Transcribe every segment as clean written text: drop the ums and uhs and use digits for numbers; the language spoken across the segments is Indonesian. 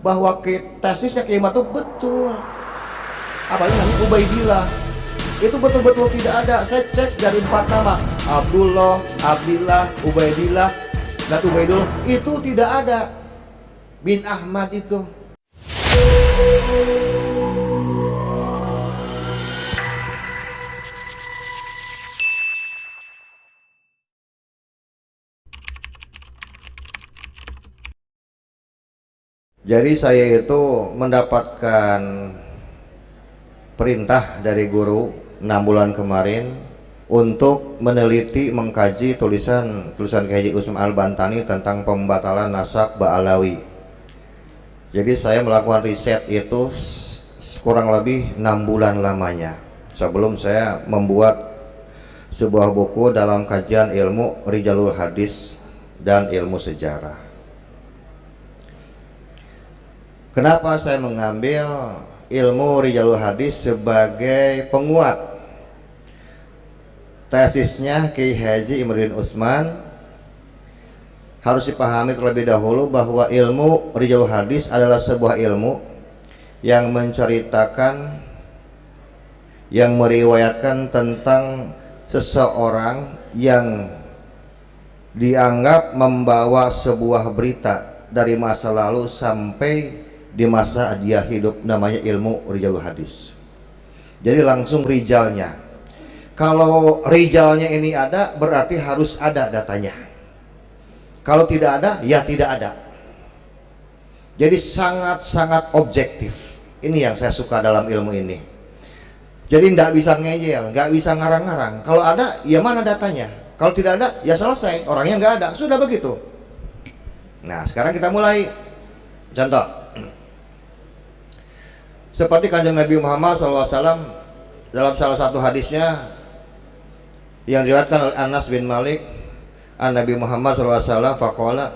bahwa tesisnya Kiai itu betul. Apalagi namanya Ubaidillah itu betul-betul tidak ada. Saya cek dari 4 nama, Abdullah, Abdillah, Ubaidillah, dan Ubaidul, itu tidak ada. Bin Ahmad itu. Jadi saya itu mendapatkan perintah dari guru 6 bulan kemarin untuk meneliti, mengkaji tulisan Kiai Usman Al-Bantani tentang pembatalan nasab Ba'alawi. Jadi saya melakukan riset itu kurang lebih 6 bulan lamanya sebelum saya membuat sebuah buku dalam kajian ilmu Rijalul Hadis dan ilmu sejarah. Kenapa saya mengambil ilmu Rijalul Hadis sebagai penguat tesisnya Kiai Haji Imruddin Utsman? Harus dipahami terlebih dahulu bahwa ilmu Rijalul Hadis adalah sebuah ilmu yang menceritakan, yang meriwayatkan tentang seseorang yang dianggap membawa sebuah berita dari masa lalu sampai di masa dia hidup, namanya ilmu Rijalul Hadis. Jadi langsung rijalnya. Kalau rijalnya ini ada, berarti harus ada datanya. Kalau tidak ada, ya tidak ada. Jadi sangat-sangat objektif. Ini yang saya suka dalam ilmu ini. Jadi nggak bisa ngeyel, nggak bisa ngarang-ngarang. Kalau ada, ya mana datanya. Kalau tidak ada, ya selesai. Orangnya nggak ada, sudah begitu. Nah, sekarang kita mulai. Contoh. Seperti Kanjeng Nabi Muhammad SAW dalam salah satu hadisnya yang diriwayatkan oleh Anas bin Malik, an Nabi Muhammad SAW faqala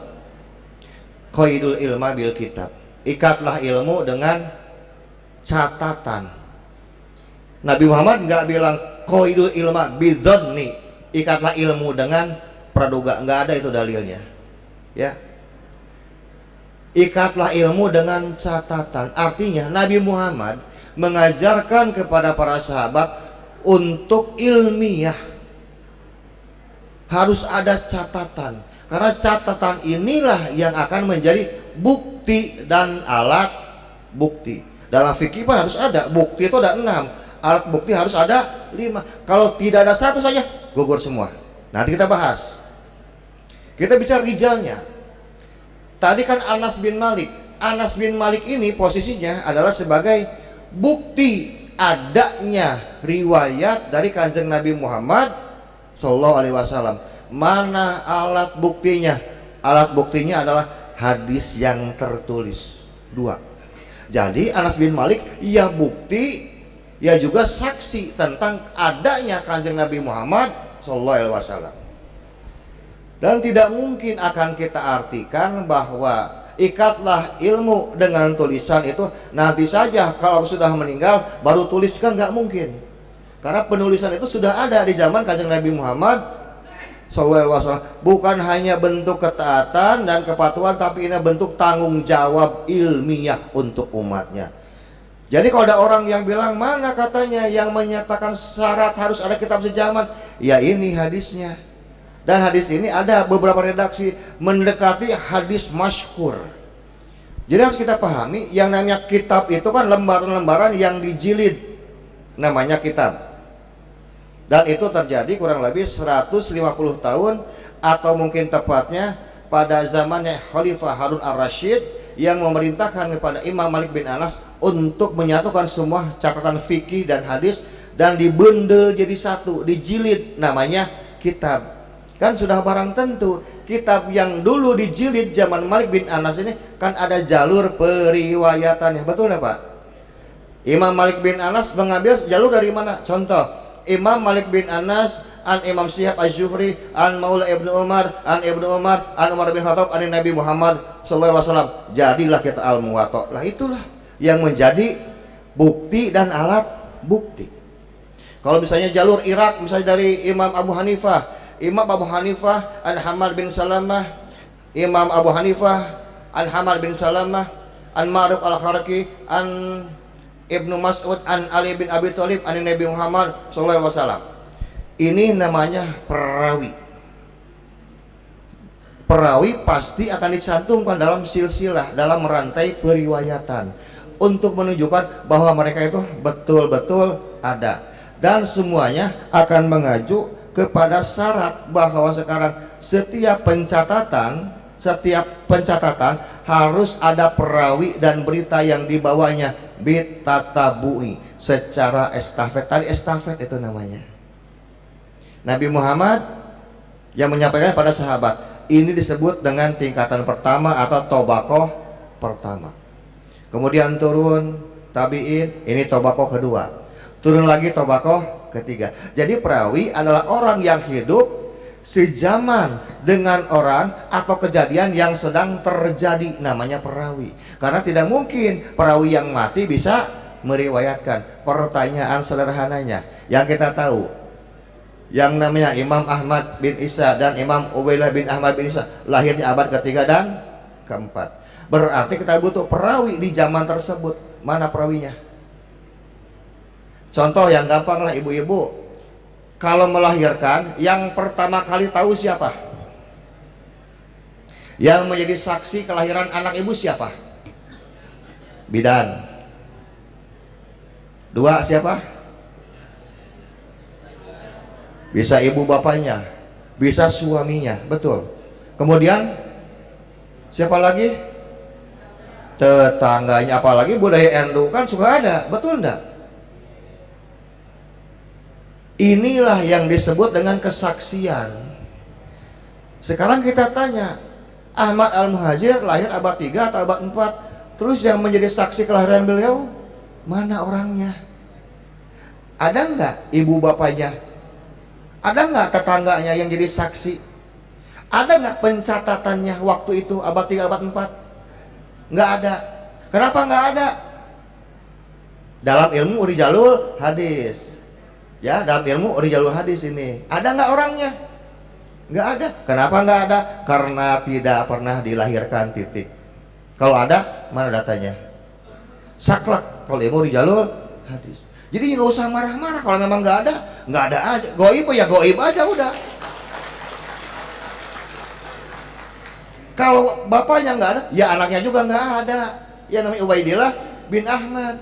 qaidul ilma bil kitab, ikatlah ilmu dengan catatan. Nabi Muhammad nggak bilang qaidul ilma bidzanni, ikatlah ilmu dengan praduga, nggak ada itu dalilnya, ya. Ikatlah ilmu dengan catatan. Artinya Nabi Muhammad mengajarkan kepada para sahabat untuk ilmiah, harus ada catatan, karena catatan inilah yang akan menjadi bukti dan alat bukti. Dalam fikih pun harus ada bukti, itu ada 6, alat bukti harus ada 5. Kalau tidak ada satu saja gugur semua. Nanti kita bahas. Kita bicara rijalnya. Tadi kan Anas bin Malik. Anas bin Malik ini posisinya adalah sebagai bukti adanya riwayat dari Kanjeng Nabi Muhammad SAW. Mana alat buktinya? Alat buktinya adalah hadis yang tertulis 2. Jadi Anas bin Malik ya bukti, ya juga saksi tentang adanya Kanjeng Nabi Muhammad SAW. Dan tidak mungkin akan kita artikan bahwa ikatlah ilmu dengan tulisan itu nanti saja kalau sudah meninggal baru tuliskan, nggak mungkin. Karena penulisan itu sudah ada di zaman Kanjeng Nabi Muhammad SAW. Bukan hanya bentuk ketaatan dan kepatuhan, tapi ini bentuk tanggung jawab ilmiah untuk umatnya. Jadi kalau ada orang yang bilang mana katanya yang menyatakan syarat harus ada kitab sejaman, ya ini hadisnya. Dan hadis ini ada beberapa redaksi mendekati hadis masyhur. Jadi harus kita pahami, yang namanya kitab itu kan lembaran-lembaran yang dijilid, namanya kitab. Dan itu terjadi kurang lebih 150 tahun, atau mungkin tepatnya pada zamannya Khalifah Harun Ar-Rasyid yang memerintahkan kepada Imam Malik bin Anas untuk menyatukan semua catatan fikih dan hadis dan dibundel jadi satu, dijilid, namanya kitab. Kan sudah barang tentu kitab yang dulu dijilid zaman Malik bin Anas ini kan ada jalur periwayatannya, betul ya Pak? Imam Malik bin Anas mengambil jalur dari mana? Contoh, Imam Malik bin Anas an Imam Syihab Az-Zuhri an Maula Ibnu Umar an Ibnu Umar an Umar bin Khattab an Nabi Muhammad SAW. Jadilah kita al-Muwatta. Lah itulah yang menjadi bukti dan alat bukti. Kalau misalnya jalur Irak, misalnya dari Imam Abu Hanifah an Hamad bin Salamah, Imam Abu Hanifah an Hamad bin Salamah an Ma'ruf al-Kharaki, an Ibnu Mas'ud, an Ali bin Abi Thalib, an Nabi Muhammad sallallahu alaihi wasallam. Ini namanya perawi. Perawi pasti akan dicantumkan dalam silsilah, dalam rantai periwayatan, untuk menunjukkan bahwa mereka itu betul-betul ada. Dan semuanya akan mengacu kepada syarat bahwa sekarang setiap pencatatan harus ada perawi dan berita yang dibawanya bitatabu'i, secara estafet. Tadi estafet itu namanya. Nabi Muhammad yang menyampaikan pada sahabat, ini disebut dengan tingkatan pertama atau tobakoh pertama. Kemudian turun tabi'in, ini tobakoh kedua. Turun lagi tobakoh ketiga. Jadi perawi adalah orang yang hidup sejaman dengan orang atau kejadian yang sedang terjadi, namanya perawi. Karena tidak mungkin perawi yang mati bisa meriwayatkan. Pertanyaan sederhananya yang kita tahu, yang namanya Imam Ahmad bin Isa dan Imam Ubaidillah bin Ahmad bin Isa lahirnya abad ketiga dan keempat. Berarti kita butuh perawi di zaman tersebut. Mana perawinya? Contoh yang gampang lah, ibu-ibu kalau melahirkan, yang pertama kali tahu siapa? Yang menjadi saksi kelahiran anak ibu siapa? Bidan. Dua siapa? Bisa ibu bapaknya, bisa suaminya, betul. Kemudian siapa lagi? Tetangganya. Apalagi budaya Endo kan suka ada, betul enggak? Inilah yang disebut dengan kesaksian. Sekarang kita tanya, Ahmad Al-Muhajir lahir abad 3 atau abad 4? Terus yang menjadi saksi kelahiran beliau, mana orangnya? Ada enggak ibu bapaknya? Ada enggak tetangganya yang jadi saksi? Ada enggak pencatatannya waktu itu abad 3, abad 4? Enggak ada. Kenapa enggak ada? Dalam ilmu rijalul hadis. Ya, dalam ilmu rijalul hadis ini. Ada enggak orangnya? Enggak ada. Kenapa enggak ada? Karena tidak pernah dilahirkan, titik. Kalau ada, mana datanya? Saklek kalau ilmu rijalul hadis. Jadi nggak usah marah-marah kalau memang nggak ada aja. Goib ya goib aja udah. Kalau bapaknya nggak ada, ya anaknya juga nggak ada. Ya namanya Ubaidillah bin Ahmad.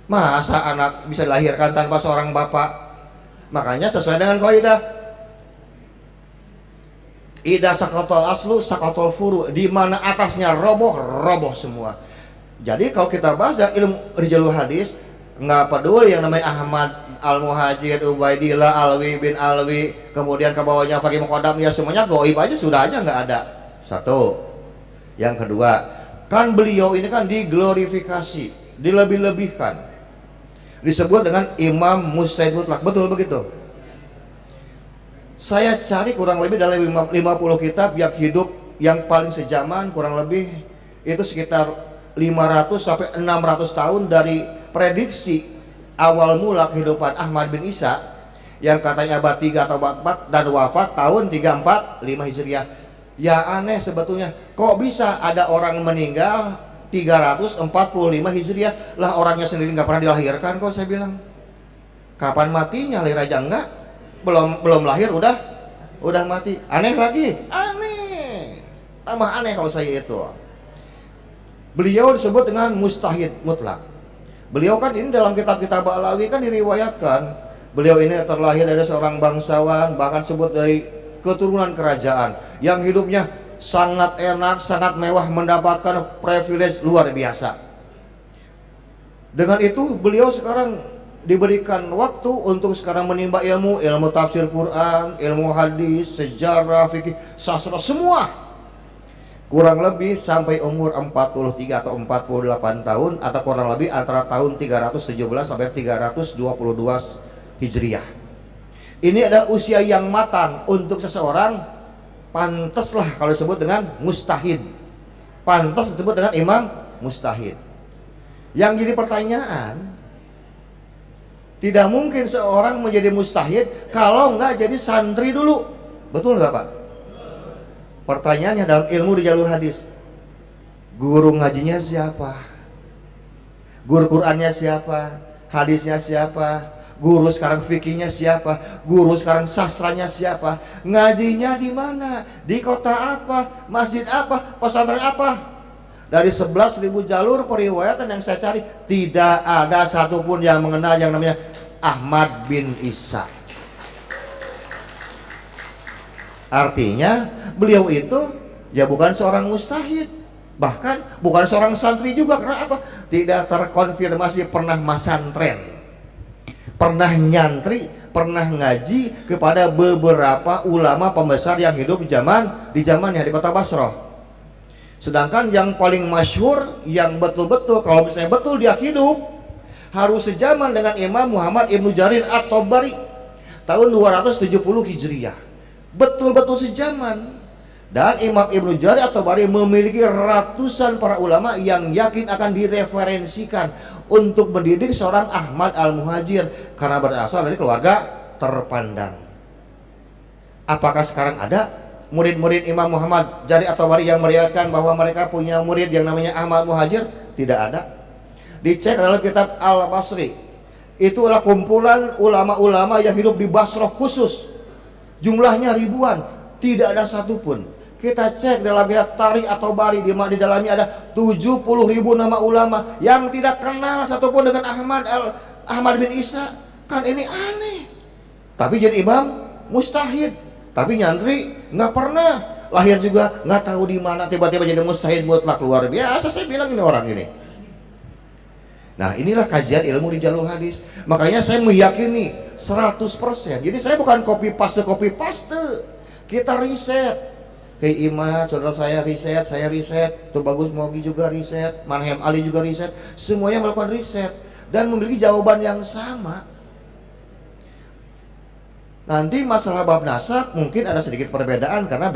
Masa anak bisa dilahirkan tanpa seorang bapak? Makanya sesuai dengan kaidah, idza saqatal aslu saqatal furu, di mana atasnya roboh semua. Jadi kalau kita bahas dari ilmu rijalul hadis, nggak peduli yang namanya Ahmad Al-Muhajir, Ubaidillah, Alwi bin Alwi, kemudian ke bawahnya Faqih Muqaddam, ya semuanya goib aja, sudah aja nggak ada. Satu. Yang kedua, kan beliau ini kan diglorifikasi, dilebih-lebihkan, disebut dengan Imam Mujtahid Mutlak, betul begitu? Saya cari kurang lebih dalam 50 kitab yang hidup yang paling sejaman, kurang lebih itu sekitar 500 sampai 600 tahun dari prediksi awal mula kehidupan Ahmad bin Isa yang katanya abad 3 atau abad 4 dan wafat tahun 345 Hijriah. Ya aneh sebetulnya, kok bisa ada orang meninggal 345 Hijriah, lah orangnya sendiri nggak pernah dilahirkan kok. Saya bilang, kapan matinya? Lahir aja enggak, belum lahir udah mati. Aneh lagi, aneh, tambah aneh kalau saya itu. Beliau disebut dengan mustahid mutlak. Beliau kan ini dalam kitab-kitab Alawi kan diriwayatkan, beliau ini terlahir dari seorang bangsawan, bahkan sebut dari keturunan kerajaan yang hidupnya sangat enak, sangat mewah, mendapatkan privilege luar biasa. Dengan itu beliau sekarang diberikan waktu untuk sekarang menimba ilmu tafsir Quran, ilmu hadis, sejarah, fikih, sastra, semua. Kurang lebih sampai umur 43 atau 48 tahun, atau kurang lebih antara tahun 317 sampai 322 Hijriah. Ini adalah usia yang matang untuk seseorang, pantaslah kalau disebut dengan mustahid, pantas disebut dengan imam mustahid. Yang jadi pertanyaan, tidak mungkin seorang menjadi mustahid kalau nggak jadi santri dulu, betul nggak Pak? Pertanyaannya dalam ilmu rijalul hadis, Guru ngajinya siapa? Guru Qurannya siapa? Hadisnya siapa? Guru sekarang fikihnya siapa? Guru sekarang sastranya siapa? Ngajinya di mana? Di kota apa? Masjid apa? Pesantren apa? Dari 11.000 jalur periwayatan yang saya cari, tidak ada satupun yang mengenal yang namanya Ahmad bin Isa. Artinya beliau itu ya bukan seorang mustahid, bahkan bukan seorang santri juga. Karena apa? Tidak terkonfirmasi pernah masantren, pernah nyantri, pernah ngaji kepada beberapa ulama pembesar yang hidup di zamannya di kota Basrah. Sedangkan yang paling masyhur, yang betul-betul kalau misalnya betul dia hidup, harus sejaman dengan Imam Muhammad Ibnu Jarir At-Tabari tahun 270 Hijriah. Betul-betul sejaman. Dan Imam Ibnu Jarir At-Tabari memiliki ratusan para ulama yang yakin akan direferensikan untuk mendidik seorang Ahmad Al-Muhajir karena berasal dari keluarga terpandang. Apakah sekarang ada murid-murid Imam Muhammad Jarir At-Tabari yang meriwayatkan bahwa mereka punya murid yang namanya Ahmad Muhajir? Tidak ada. Dicek dalam kitab Al-Basri, itulah kumpulan ulama-ulama yang hidup di Basrah khusus, jumlahnya ribuan, tidak ada satupun. Kita cek dalam kitab Tarikh At-Tabari, di dalamnya ada 70.000 nama ulama yang tidak kenal satupun dengan Ahmad bin Isa. Kan ini aneh. Tapi jadi imam mustahid, tapi nyantri nggak pernah, lahir juga nggak tahu di mana, tiba-tiba jadi mustahid mutlak, luar biasa. Saya bilang ini orang ini. Nah, inilah kajian ilmu rijalul hadis. Makanya saya meyakini 100%. Jadi saya bukan copy paste. Kita riset. Kayak Imad, saudara saya riset. Tuh Bagus Mogi juga riset, Manhem Ali juga riset. Semuanya melakukan riset dan memiliki jawaban yang sama. Nanti masalah bab nasab mungkin ada sedikit perbedaan karena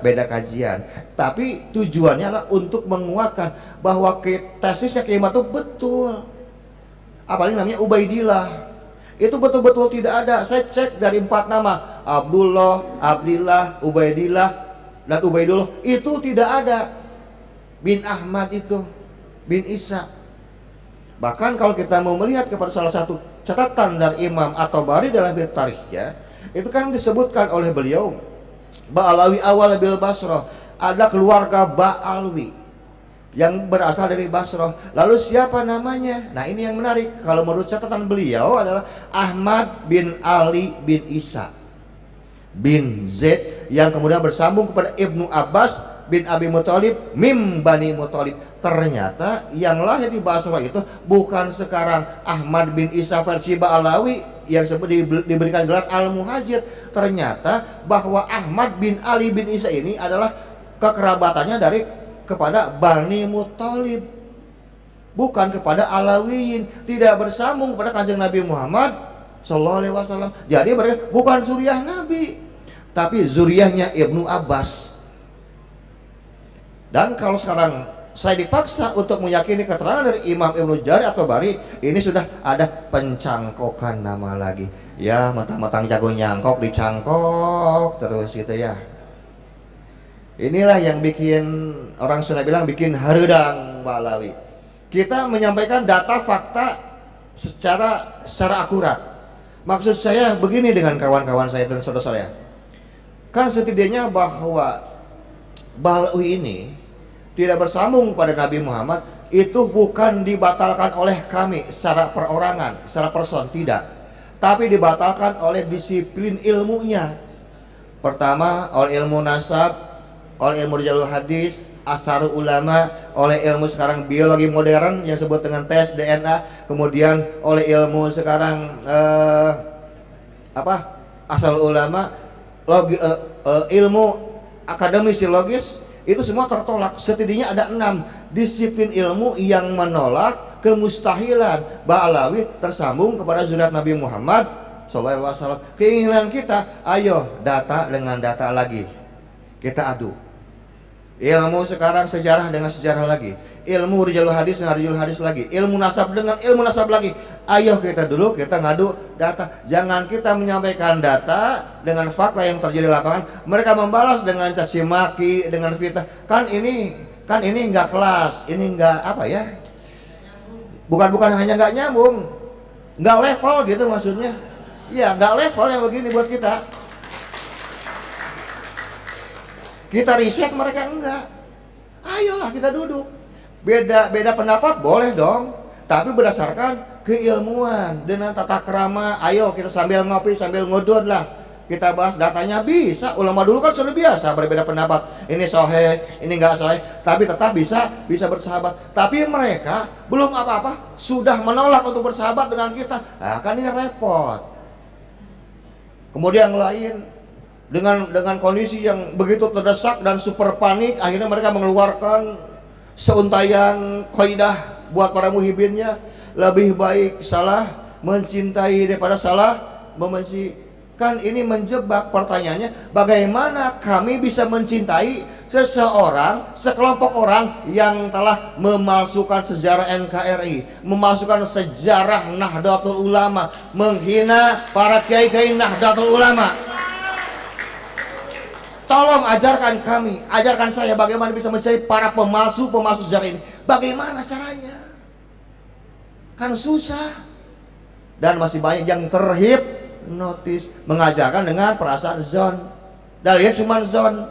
beda kajian. Tapi tujuannya adalah untuk menguatkan bahwa tesisnya Kiai Imad itu betul. Apalagi namanya Ubaidillah. Itu betul-betul tidak ada. Saya cek dari 4 nama, Abdullah, Abdillah, Ubaidillah, dan Ubaidullah, itu tidak ada. Bin Ahmad itu, bin Isa. Bahkan kalau kita mau melihat kepada salah satu catatan dari Imam At-Tabari dalam tarikhnya, itu kan disebutkan oleh beliau Ba'alawi awal bil Basrah, ada keluarga Ba'alwi yang berasal dari Basrah. Lalu siapa namanya? Nah, ini yang menarik. Kalau menurut catatan beliau adalah Ahmad bin Ali bin Isa bin Zaid, yang kemudian bersambung kepada Ibnu Abbas bin Abi Muthalib mim Bani Muthalib. Ternyata yang lahir di Basrah itu bukan sekarang Ahmad bin Isa versi Ba'alawi yang diberikan gelar Al-Muhajir. Ternyata bahwa Ahmad bin Ali bin Isa ini adalah kekerabatannya kepada Bani Muthalib, bukan kepada Alawiyin, tidak bersambung kepada Kanjeng Nabi Muhammad Sallallahu Alaihi Wasallam. Jadi mereka bukan zuriyah Nabi, tapi zuriyahnya Ibnu Abbas. Dan kalau sekarang saya dipaksa untuk meyakini keterangan dari Imam Ibnu Jarir At-Tabari, ini sudah ada pencangkokan nama lagi. Ya, mentang-mentang jago nyangkok, dicangkok terus gitu ya. Inilah yang bikin orang Sunda bilang bikin hareudang Ba'alawi. Kita menyampaikan data fakta secara akurat. Maksud saya begini dengan kawan-kawan saya dan saudara saya. Kan setidaknya bahwa Ba'alawi ini tidak bersambung pada Nabi Muhammad itu bukan dibatalkan oleh kami secara perorangan, secara person, tidak. Tapi dibatalkan oleh disiplin ilmunya. Pertama, oleh ilmu nasab, oleh ilmu rijalul hadis, asharul ulama, oleh ilmu sekarang biologi modern yang disebut dengan tes DNA, kemudian oleh ilmu sekarang asal ulama, ilmu akademisiologis. Itu semua tertolak. Setidaknya ada 6 disiplin ilmu yang menolak kemustahilan Ba'alawi tersambung kepada zuriat Nabi Muhammad SAW. Keinginan kita, ayo data dengan data lagi, kita adu. Ilmu sekarang sejarah dengan sejarah lagi, ilmu rijalul hadis dengan rijalul hadis lagi, ilmu nasab dengan ilmu nasab lagi. Ayo kita ngadu data. Jangan kita menyampaikan data dengan fakta yang terjadi di lapangan, mereka membalas dengan caci maki, dengan fitnah. Kan ini kan ini nggak kelas, ini nggak apa ya, bukan hanya nggak nyambung, nggak level gitu maksudnya. Ya nggak level yang begini buat kita. Kita riset, mereka enggak. Ayolah kita duduk, beda pendapat boleh dong, tapi berdasarkan keilmuan dengan tata krama. Ayo kita sambil ngopi sambil ngudun lah kita bahas datanya. Bisa, ulama dulu kan sudah biasa berbeda pendapat, ini sahih ini enggak sahih, tapi tetap bisa bersahabat. Tapi mereka belum apa-apa sudah menolak untuk bersahabat dengan kita. Nah, kan ini repot. Kemudian yang lain dengan kondisi yang begitu terdesak dan super panik, akhirnya mereka mengeluarkan seuntaian kaidah buat para muhibinnya. Lebih baik salah mencintai daripada salah membenci. Kan ini menjebak. Pertanyaannya, bagaimana kami bisa mencintai seseorang, sekelompok orang yang telah memalsukan sejarah NKRI, memalsukan sejarah Nahdlatul Ulama, menghina para kiai-kiai Nahdlatul Ulama? Tolong ajarkan kami, ajarkan saya bagaimana bisa mencari para pemalsu sejarah ini. Bagaimana caranya? Kan susah. Dan masih banyak yang terhipnotis, mengajarkan dengan perasaan zon. Dalilnya cuma zon.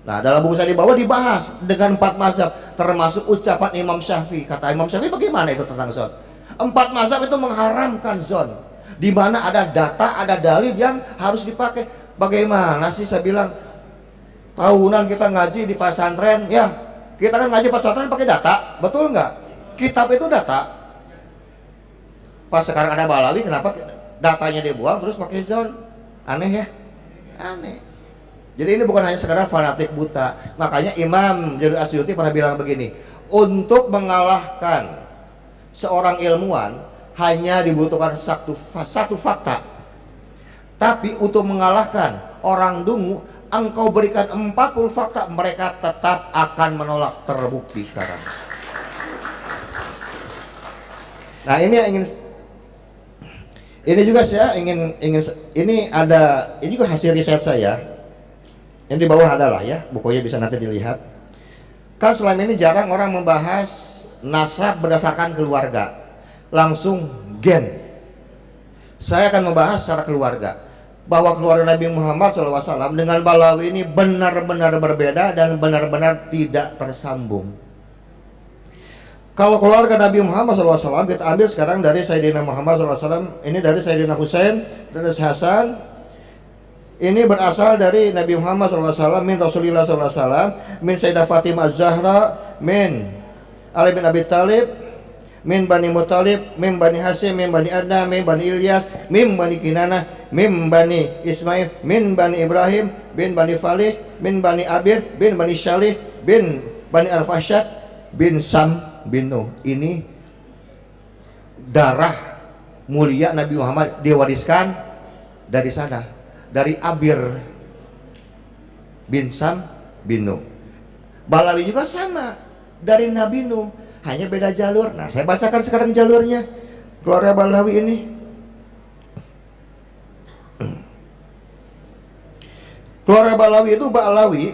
Nah, dalam buku saya di bawah dibahas dengan 4 mazhab, termasuk ucapan Imam Syafi'i. Kata Imam Syafi'i bagaimana itu tentang zon? 4 mazhab itu mengharamkan zon, di mana ada data, ada dalil yang harus dipakai. Bagaimana sih saya bilang, tahunan kita ngaji di pesantren, ya kita kan ngaji pesantren pakai data, betul nggak? Kitab itu data. Pas sekarang ada Balawi, kenapa datanya dibuang terus pakai zon? Aneh ya, aneh. Jadi ini bukan hanya sekedar fanatik buta. Makanya Imam Jalil Asyuti pernah bilang begini, untuk mengalahkan seorang ilmuwan hanya dibutuhkan satu fakta. Tapi untuk mengalahkan orang dungu, engkau berikan 40 fakta, mereka tetap akan menolak. Terbukti sekarang. Nah, ini yang ini juga saya ingin ini juga hasil riset saya. Yang di bawah adalah ya, bukunya bisa nanti dilihat. Kan selama ini jarang orang membahas nasab berdasarkan keluarga, langsung gen. Saya akan membahas secara keluarga, bahwa keluarga Nabi Muhammad SAW dengan Balawi ini benar-benar berbeda dan benar-benar tidak tersambung. Kalau keluarga Nabi Muhammad SAW kita ambil sekarang dari Sayyidina Muhammad SAW, ini dari Sayyidina Husain dan Hasan. Ini berasal dari Nabi Muhammad SAW, min Rasulullah SAW, min Sayyidah Fatimah Az-Zahra, min Ali bin Abi Thalib, min Bani Muttalib, min Bani Hasyim, min Bani Adnan, min Bani Ilyas, min Bani Kinanah, min Bani Ismail, min Bani Ibrahim, bin Bani Falih, min Bani Abir, bin Bani Syalih, bin Bani Al-Fashad, bin Sam bin Nuh. Ini darah mulia Nabi Muhammad diwariskan dari sana, dari Abir bin Sam bin Nuh. Balawi juga sama, dari Nabi Nuh, hanya beda jalur. Nah, saya bacakan sekarang jalurnya keluarga Balawi ini. Keluarga Balawi itu Balawi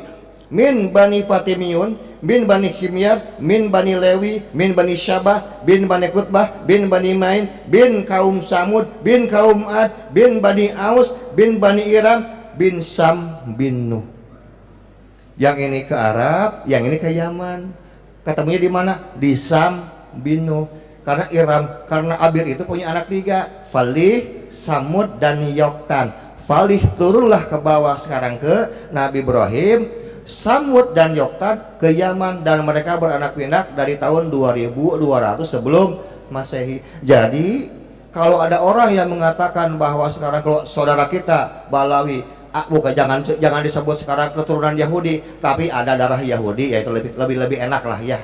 min Bani Fatimiyun, bin Bani Himyar, min Bani Lewi, min Bani Syabah, bin Bani Kutbah, bin Bani Main, bin kaum Samud, bin kaum Ad, bin Bani Aus, bin Bani Iram, bin Sam bin Nuh. Yang ini ke Arab, yang ini ke Yaman. Ketemunya di mana? Di Sam bin Nuh. Karena karena Abir itu punya anak 3, Falih, Samud, dan Yoktan. Falih turunlah ke bawah sekarang ke Nabi Ibrahim, Samud dan Yoktan ke Yaman, dan mereka beranak pinak dari tahun 2200 sebelum Masehi. Jadi kalau ada orang yang mengatakan bahwa sekarang kalau saudara kita Balawi, bukan, jangan disebut sekarang keturunan Yahudi, tapi ada darah Yahudi, ya itu lebih enak lah ya.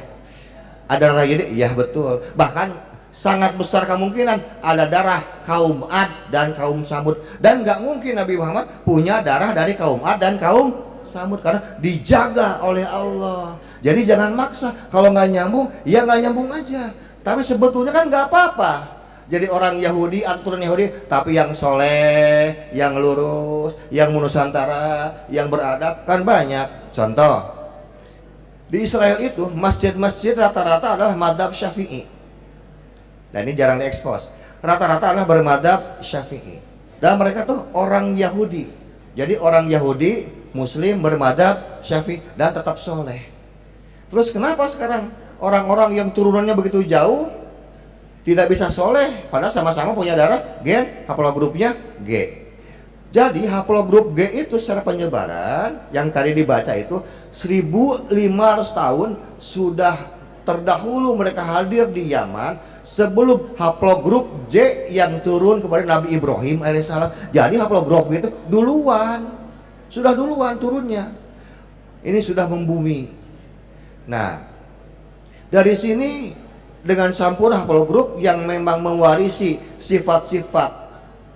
Ada darah Yahudi, ya betul. Bahkan sangat besar kemungkinan ada darah kaum Ad dan kaum Samud, dan nggak mungkin Nabi Muhammad punya darah dari kaum Ad dan kaum Samud karena dijaga oleh Allah. Jadi jangan maksa, kalau nggak nyambung ya nggak nyambung aja. Tapi sebetulnya kan nggak apa-apa jadi orang Yahudi atau turun Yahudi, tapi yang soleh, yang lurus, yang nusantara, yang beradab kan banyak. Contoh Di Israel itu masjid-masjid rata-rata adalah madhab Syafi'i. Dan ini jarang diekspos. Rata-rata adalah bermadhab Syafi'i. Dan mereka tuh orang Yahudi. Jadi orang Yahudi Muslim bermadhab Syafi'i dan tetap soleh. Terus kenapa sekarang orang-orang yang turunannya begitu jauh tidak bisa soleh, padahal sama-sama punya darah gen, haplogrupnya G. Jadi haplogrup G itu secara penyebaran yang tadi dibaca itu 1500 tahun sudah terdahulu mereka hadir di Yaman sebelum haplogrup J yang turun kepada Nabi Ibrahim alaihissalam. Jadi haplogrup G itu sudah duluan turunnya. Ini sudah membumi. Nah, dari sini dengan campur haplogrup yang memang mewarisi sifat-sifat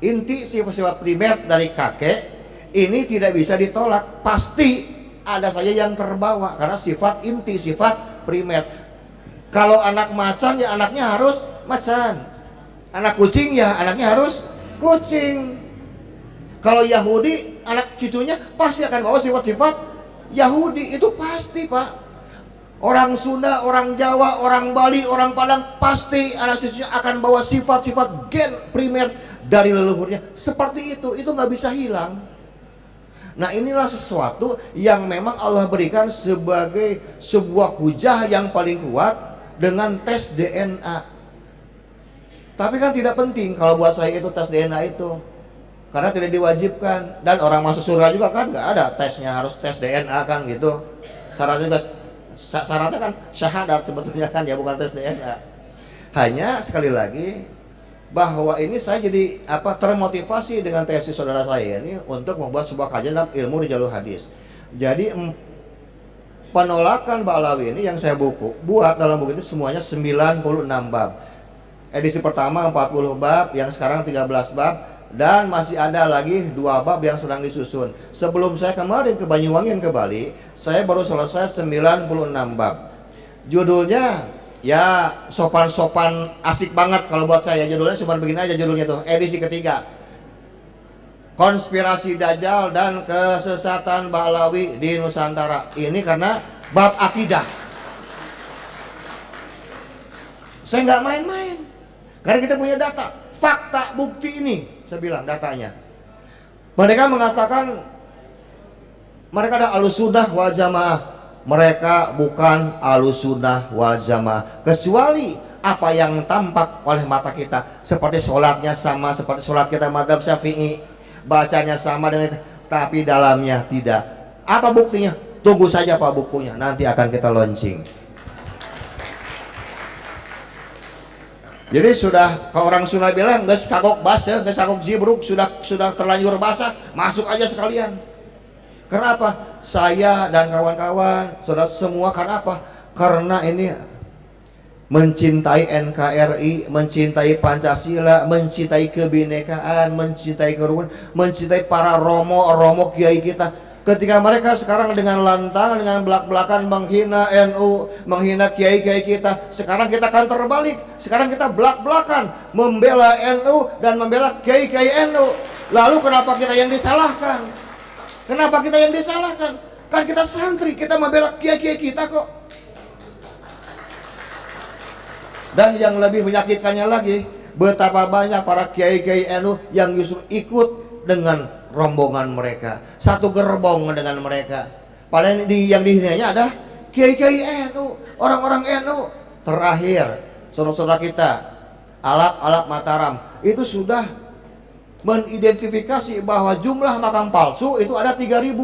inti, sifat-sifat primer dari kakek, ini tidak bisa ditolak. Pasti ada saja yang terbawa karena sifat inti, sifat primer. Kalau anak macan ya anaknya harus macan, anak kucing ya anaknya harus kucing. Kalau Yahudi anak cucunya pasti akan bawa sifat-sifat Yahudi, itu pasti Pak. Orang Sunda, orang Jawa, orang Bali, orang Padang, pasti anak cucunya akan bawa sifat-sifat gen primer dari leluhurnya. Seperti itu nggak bisa hilang. Nah, inilah sesuatu yang memang Allah berikan sebagai sebuah hujah yang paling kuat dengan tes DNA. Tapi kan tidak penting kalau buat saya itu tes DNA itu, karena tidak diwajibkan. Dan orang masuk surga juga kan nggak ada tesnya, harus tes DNA kan gitu. Syaratnya kan syahadat sebetulnya kan ya, bukan tes DNA. Hanya sekali lagi bahwa ini saya jadi termotivasi dengan tesis saudara saya ini untuk membuat sebuah kajian dalam ilmu di jalur hadis. Jadi penolakan Ba'alawi ini yang saya buat dalam buku itu semuanya 96 bab. Edisi pertama 40 bab, yang sekarang 13 bab, dan masih ada lagi 2 bab yang sedang disusun. Sebelum saya kemarin ke Banyuwangi ke Bali, saya baru selesai 96 bab. Judulnya ya sopan-sopan asik banget kalau buat saya. Judulnya cuma begini aja, judulnya tuh edisi ketiga, konspirasi Dajjal dan kesesatan Ba'alawi di Nusantara. Ini karena bab akidah. Saya nggak main-main karena kita punya data, fakta, bukti. Ini saya bilang datanya. Mereka mengatakan mereka ada Ahlussunnah wal Jamaah. Mereka bukan Ahlussunnah wal Jamaah, kecuali apa yang tampak oleh mata kita, seperti sholatnya sama seperti sholat kita mazhab Syafi'i, bacanya sama dengan itu, tapi dalamnya tidak. Apa buktinya? Tunggu saja Pak bukunya, nanti akan kita launching. Jadi sudah, kalau orang Sunda bilang nggak kagok basah, nggak kagok jibruk, sudah terlanjur basah, masuk aja sekalian. Kenapa? Saya dan kawan-kawan, saudara semua, karena apa? Karena ini mencintai NKRI, mencintai Pancasila, mencintai kebinekaan, mencintai kerukunan, mencintai para romo kiai kita. Ketika mereka sekarang dengan lantang, dengan belak-belakan menghina NU, menghina kiai-kiai kita, sekarang kita akan terbalik. Sekarang kita belak-belakan membela NU dan membela kiai-kiai NU. Lalu kenapa kita yang disalahkan? Kenapa kita yang disalahkan? Kan kita santri, kita membela kiai-kiai kita kok. Dan yang lebih menyakitkannya lagi, betapa banyak para kiai-kiai NU yang justru ikut dengan rombongan mereka, satu gerbong dengan mereka. Padahal yang dihinanya ada kiai-kiai NU, orang-orang NU. Terakhir, saudara-saudara kita, Alap Mataram, itu sudah mengidentifikasi bahwa jumlah makam palsu itu ada 3.000,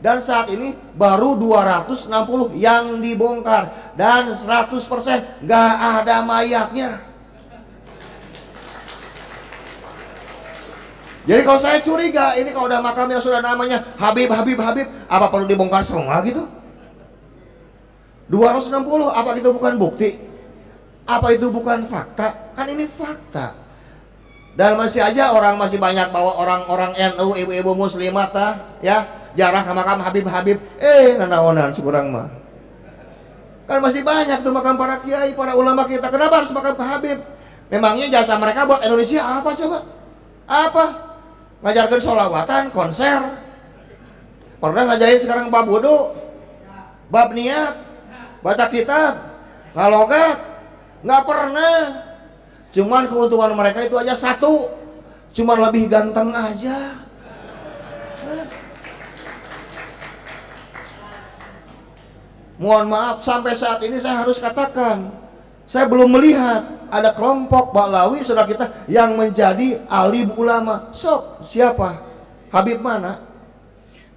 dan saat ini baru 260 yang dibongkar, dan 100% nggak ada mayatnya. Jadi kalau saya curiga, ini kalau udah makam yang sudah namanya Habib, apa perlu dibongkar semua gitu? 260, apa itu bukan bukti? Apa itu bukan fakta? Kan ini fakta. Dan masih aja orang masih banyak bawa orang-orang NU, ibu-ibu muslimat ya, jarah ke makam Habib, nanaonan sekurang mah. Kan masih banyak tuh makam para kiai, para ulama kita. Kenapa harus makam ke Habib? Memangnya jasa mereka buat Indonesia apa coba? Apa? Ngajarkan sholawatan, konser. Pernah ngajarin sekarang bab wudu, bab niat, baca kitab, ngalogat, nggak pernah. Cuman keuntungan mereka itu aja satu, cuman lebih ganteng aja. Mohon maaf, sampai saat ini saya harus katakan, saya belum melihat ada kelompok Baklawi saudara kita yang menjadi alim ulama. Sok, siapa? Habib mana?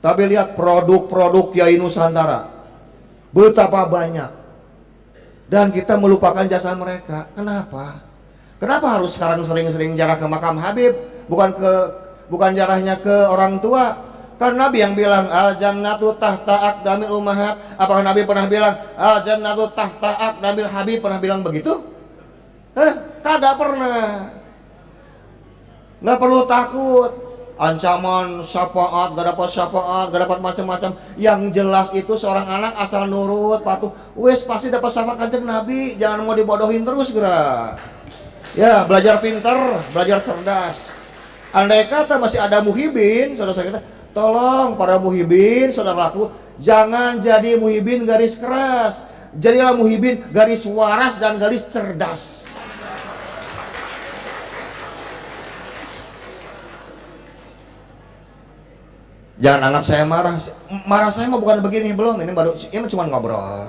Tapi lihat produk-produk Kiai Nusantara, betapa banyak, dan kita melupakan jasa mereka. Kenapa? Kenapa harus sekarang sering-sering jarah ke makam Habib, bukan jarahnya ke orang tua? Kan Nabi yang bilang al jannatu tahta aqdamil ummahat. Apakah Nabi pernah bilang al jannatu tahta aqdamil Habib? Pernah bilang begitu? Kagak pernah. Nggak perlu takut ancaman syafaat, gak dapat syafaat, gak dapat macam-macam. Yang jelas itu seorang anak asal nurut patuh, wes pasti dapat syafaat kanjeng Nabi. Jangan mau dibodohin terus gerak. Ya, belajar pinter, belajar cerdas. Andai kata masih ada muhibin, saudara-saudara kita, tolong para muhibin, saudaraku, jangan jadi muhibin garis keras. Jadilah muhibin garis waras dan garis cerdas. Jangan anggap saya marah. Marah saya mah bukan begini, belum. Ini cuma ngobrol.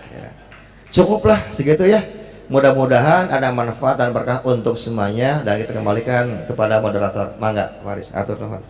Ya. Cukuplah segitu ya. Mudah-mudahan ada manfaat dan berkah untuk semuanya, dan kita kembalikan kepada moderator. Mangga, Waris, atur nuhun.